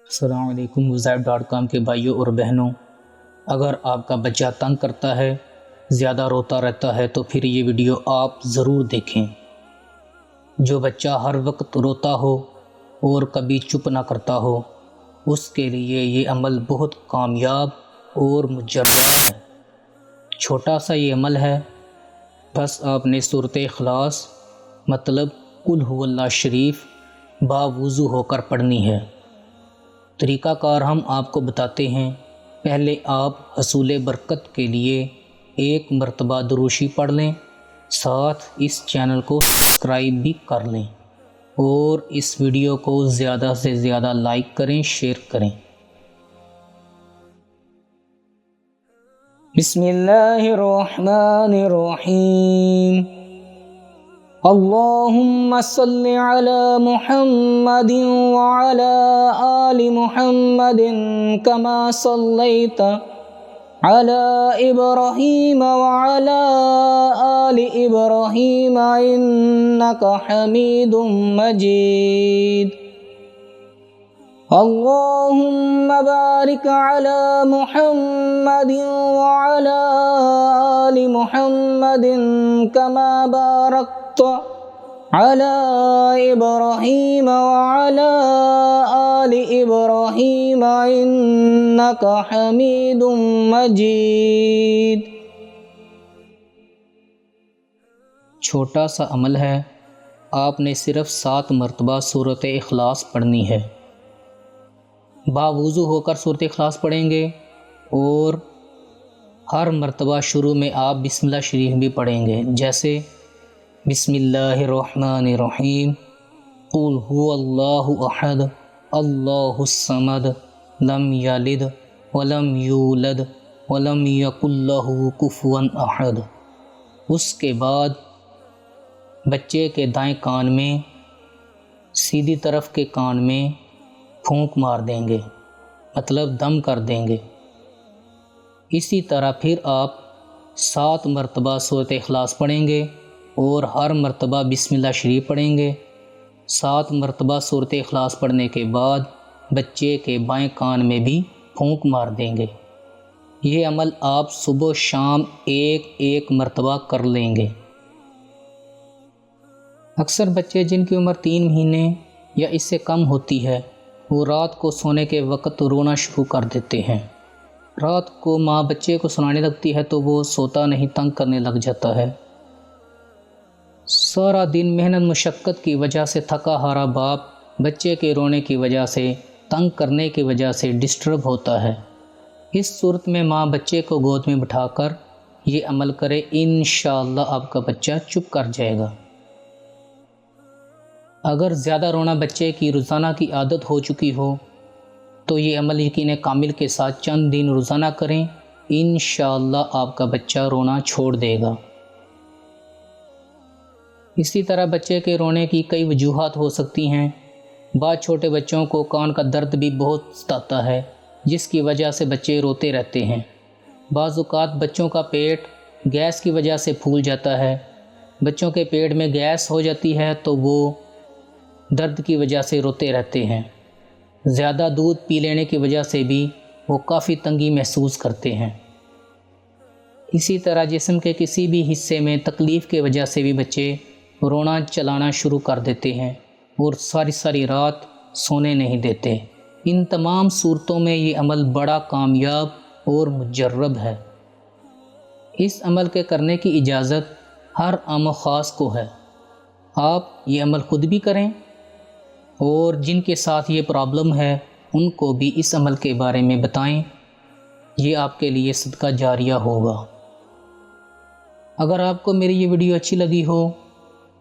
السلام علیکم وزائب.com کے بھائیوں اور بہنوں، اگر آپ کا بچہ تنگ کرتا ہے، زیادہ روتا رہتا ہے تو پھر یہ ویڈیو آپ ضرور دیکھیں۔ جو بچہ ہر وقت روتا ہو اور کبھی چپ نہ کرتا ہو، اس کے لیے یہ عمل بہت کامیاب اور مجرب ہے۔ چھوٹا سا یہ عمل ہے، بس آپ نے سورۃ اخلاص مطلب قل هو اللہ شریف باوضو ہو کر پڑھنی ہے۔ طریقہ کار ہم آپ کو بتاتے ہیں۔ پہلے آپ حصول برکت کے لیے 1 مرتبہ دروشی پڑھ لیں، ساتھ اس چینل کو سبسکرائب بھی کر لیں اور اس ویڈیو کو زیادہ سے زیادہ لائک کریں، شیئر کریں۔ بسم اللہ الرحمن الرحیم۔ اللہم صلی علی محمد وعلی آل محمد کما صلیت علی ابراہیم وعلی آل ابراہیم انک حمید مجید۔ اللہم بارک علی محمد وعلی آل محمد کما بارکت علی ابراہیم وعلی آل ابراہیم انک حمید مجید۔ چھوٹا سا عمل ہے، آپ نے صرف 7 مرتبہ سورۃ اخلاص پڑھنی ہے۔ باوضو ہو کر سورۃ اخلاص پڑھیں گے اور ہر مرتبہ شروع میں آپ بسم اللہ شریف بھی پڑھیں گے، جیسے بسم اللہ الرحمن الرحیم، قل هو اللہ احد اللہ الصمد لم یلد ولم یولد ولم یکن لہ کفوا احد۔ اس کے بعد بچے کے دائیں کان میں سیدھی طرف کے کان میں پھونک مار دیں گے، مطلب دم کر دیں گے۔ اسی طرح پھر آپ 7 مرتبہ سورۃ اخلاص پڑھیں گے اور ہر مرتبہ بسم اللہ شریف پڑھیں گے۔ 7 مرتبہ سورۃ اخلاص پڑھنے کے بعد بچے کے بائیں کان میں بھی پھونک مار دیں گے۔ یہ عمل آپ صبح و شام 1 مرتبہ کر لیں گے۔ اکثر بچے جن کی عمر 3 مہینے یا اس سے کم ہوتی ہے، وہ رات کو سونے کے وقت رونا شروع کر دیتے ہیں۔ رات کو ماں بچے کو سلانے لگتی ہے تو وہ سوتا نہیں، تنگ کرنے لگ جاتا ہے۔ سارا دن محنت مشقت کی وجہ سے تھکا ہارا باپ بچے کے رونے کی وجہ سے، تنگ کرنے کی وجہ سے ڈسٹرب ہوتا ہے۔ اس صورت میں ماں بچے کو گود میں بٹھا کر یہ عمل کرے، انشاءاللہ آپ کا بچہ چپ کر جائے گا۔ اگر زیادہ رونا بچے کی روزانہ کی عادت ہو چکی ہو تو یہ عمل یقین کامل کے ساتھ چند دن روزانہ کریں، انشاءاللہ آپ کا بچہ رونا چھوڑ دے گا۔ اسی طرح بچے کے رونے کی کئی وجوہات ہو سکتی ہیں۔ بعض چھوٹے بچوں کو کان کا درد بھی بہت ستاتا ہے، جس کی وجہ سے بچے روتے رہتے ہیں۔ بعض اوقات بچوں کا پیٹ گیس کی وجہ سے پھول جاتا ہے۔ بچوں کے پیٹ میں گیس ہو جاتی ہے تو وہ درد کی وجہ سے روتے رہتے ہیں۔ زیادہ دودھ پی لینے کی وجہ سے بھی وہ کافی تنگی محسوس کرتے ہیں۔ اسی طرح جسم کے کسی بھی حصے میں تکلیف کی وجہ سے بھی بچے رونا چلانا شروع کر دیتے ہیں اور ساری رات سونے نہیں دیتے۔ ان تمام صورتوں میں یہ عمل بڑا کامیاب اور مجرب ہے۔ اس عمل کے کرنے کی اجازت ہر عام و خاص کو ہے۔ آپ یہ عمل خود بھی کریں اور جن کے ساتھ یہ پرابلم ہے ان کو بھی اس عمل کے بارے میں بتائیں، یہ آپ کے لیے صدقہ جاریہ ہوگا۔ اگر آپ کو میری یہ ویڈیو اچھی لگی ہو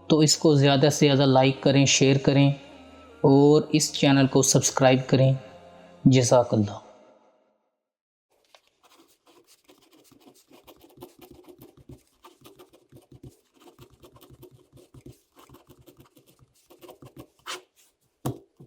تو اس کو زیادہ سے زیادہ لائک کریں، شیئر کریں اور اس چینل کو سبسکرائب کریں۔ جزاک اللہ۔